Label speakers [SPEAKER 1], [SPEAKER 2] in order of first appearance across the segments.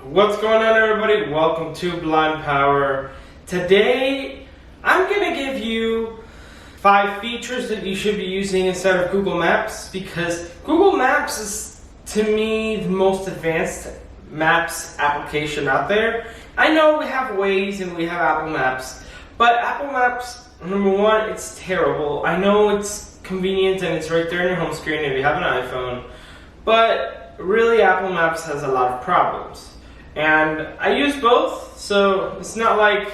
[SPEAKER 1] What's going on, everybody? Welcome to Blind Power. Today I'm gonna give you 5 features that you should be using instead of Google Maps, because Google Maps is, to me, the most advanced maps application out there. I know we have Waze and we have Apple Maps, but Apple Maps, number one, it's terrible. I know it's convenient and it's right there on your home screen if you have an iPhone, but really Apple Maps has a lot of problems. And I use both, so it's not like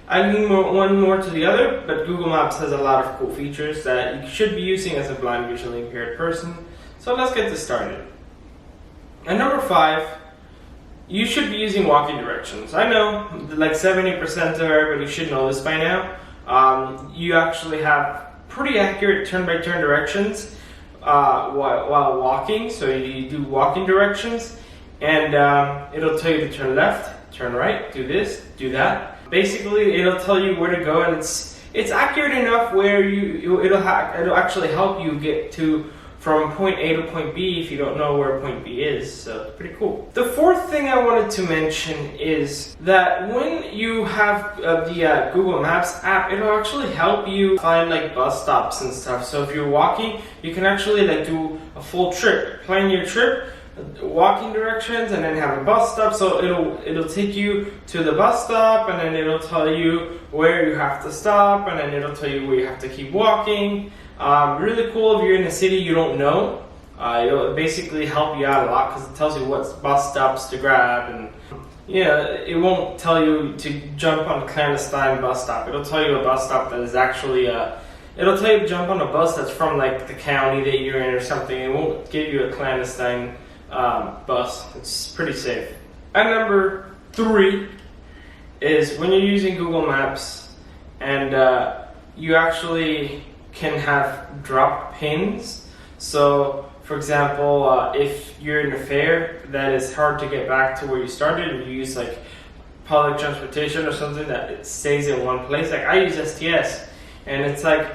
[SPEAKER 1] I lean one more to the other, but Google Maps has a lot of cool features that you should be using as a blind, visually impaired person. So let's get this started. And number 5, you should be using walking directions. I know, like 70% of everybody should know this by now. You actually have pretty accurate turn-by-turn directions while walking, so you do walking directions. And it'll tell you to turn left, turn right, do this, do that. Basically, it'll tell you where to go, and it's accurate enough where it'll actually help you get from point A to point B if you don't know where point B is. So it's pretty cool. The 4th thing I wanted to mention is that when you have the Google Maps app, it'll actually help you find like bus stops and stuff. So if you're walking, you can actually like do a full trip, plan your trip, walking directions, and then have a bus stop. So it'll take you to the bus stop, and then it'll tell you where you have to stop, and then it'll tell you where you have to keep walking. Really cool if you're in a city you don't know. It'll basically help you out a lot because it tells you what bus stops to grab, and it won't tell you to jump on a clandestine bus stop. It'll tell you a bus stop that is actually it'll tell you to jump on a bus that's from like the county that you're in or something. It won't give you a clandestine bus. It's pretty safe. And number 3 is when you're using Google Maps and you actually can have drop pins. So for example, if you're in a fair that is hard to get back to where you started, and you use like public transportation or something that it stays in one place, like I use STS, and it's like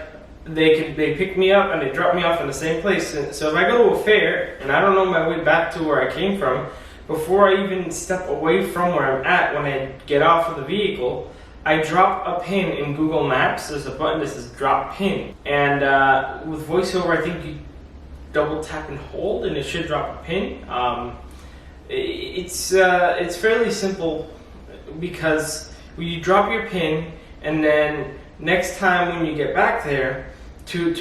[SPEAKER 1] they pick me up and they drop me off in the same place. So if I go to a fair and I don't know my way back to where I came from, before I even step away from where I'm at, when I get off of the vehicle, I drop a pin in Google Maps. There's a button that says drop pin, and with VoiceOver I think you double tap and hold and it should drop a pin. It's fairly simple, because you drop your pin, and then next time when you get back there to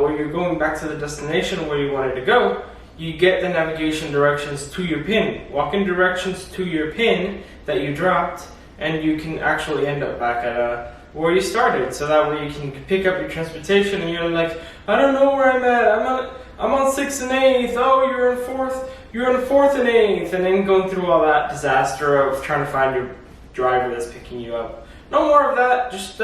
[SPEAKER 1] where you're going back to the destination where you wanted to go, you get the navigation directions to your pin, walking directions to your pin that you dropped, and you can actually end up back at where you started. So that way you can pick up your transportation, and you're like, I don't know where I'm at. I'm on 6th and 8th. Oh, you're in 4th. You're on 4th and 8th, and then going through all that disaster of trying to find your driver that's picking you up. No more of that. Just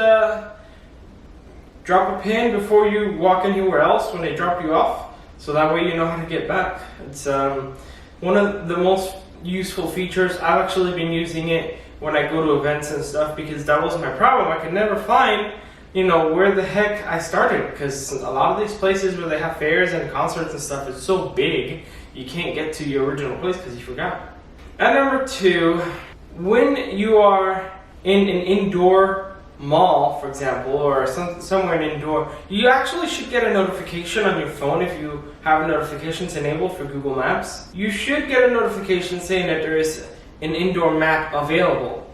[SPEAKER 1] drop a pin before you walk anywhere else when they drop you off, so that way you know how to get back. It's one of the most useful features. I've actually been using it when I go to events and stuff, because that was my problem. I could never find where the heck I started, because a lot of these places where they have fairs and concerts and stuff is so big you can't get to your original place because you forgot. And number 2, when you are in an indoor mall, for example, or somewhere in indoor, you actually should get a notification on your phone. If you have notifications enabled for Google Maps, you should get a notification saying that there is an indoor map available.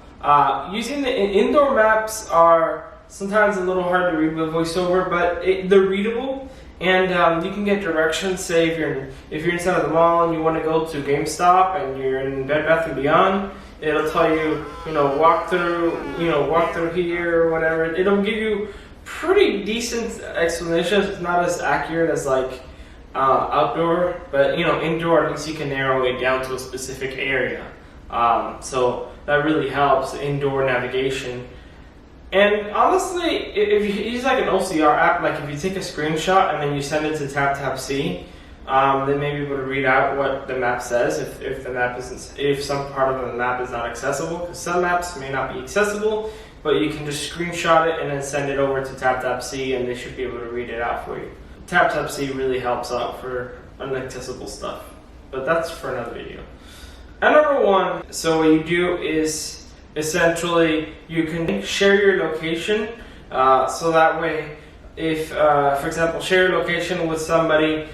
[SPEAKER 1] Using the indoor maps are sometimes a little hard to read with VoiceOver, but they're readable, and you can get directions. Say if you're inside of the mall and you want to go to GameStop and you're in Bed Bath & Beyond, it'll tell you, walk through here or whatever. It'll give you pretty decent explanations. It's not as accurate as like outdoor, but indoor at least you can narrow it down to a specific area. So that really helps indoor navigation. And honestly, if you use like an OCR app, like if you take a screenshot and then you send it to Tap.See, they may be able to read out what the map says if some part of the map is not accessible, because some maps may not be accessible, but you can just screenshot it and then send it over to Tap.See, and they should be able to read it out for you. Tap.See really helps out for inaccessible stuff, but that's for another video. And number one, so what you do is essentially you can share your location, so that way if, for example, share your location with somebody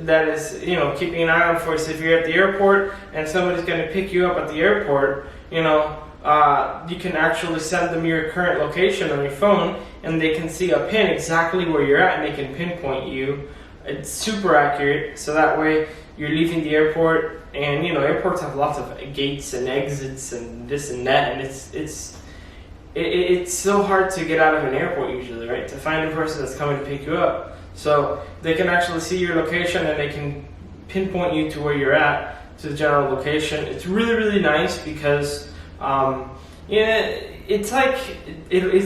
[SPEAKER 1] that is, keeping an eye on for you. So if you're at the airport and somebody's going to pick you up at the airport, you can actually send them your current location on your phone, and they can see a pin exactly where you're at, and they can pinpoint you. It's super accurate, so that way you're leaving the airport, and airports have lots of gates and exits and this and that, and it's so hard to get out of an airport usually, right? To find a person that's coming to pick you up. So they can actually see your location, and they can pinpoint you to where you're at, to the general location. It's really, really nice because it's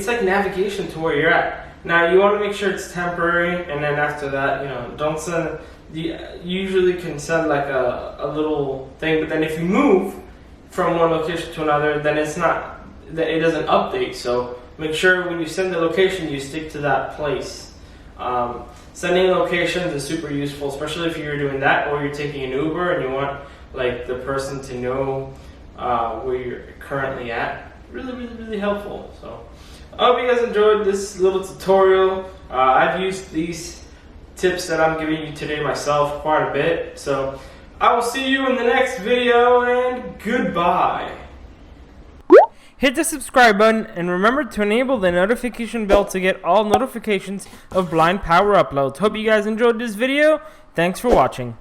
[SPEAKER 1] like navigation to where you're at. Now you want to make sure it's temporary, and then after that, don't send. You usually can send like a little thing, but then if you move from one location to another, then it doesn't update. So make sure when you send the location, you stick to that place. Sending locations is super useful, especially if you're doing that or you're taking an Uber and you want like the person to know where you're currently at. Really, really, really helpful. So I hope you guys enjoyed this little tutorial. I've used these tips that I'm giving you today myself quite a bit. So I will see you in the next video, and goodbye. Hit the subscribe button and remember to enable the notification bell to get all notifications of Blind Power uploads. Hope you guys enjoyed this video. Thanks for watching.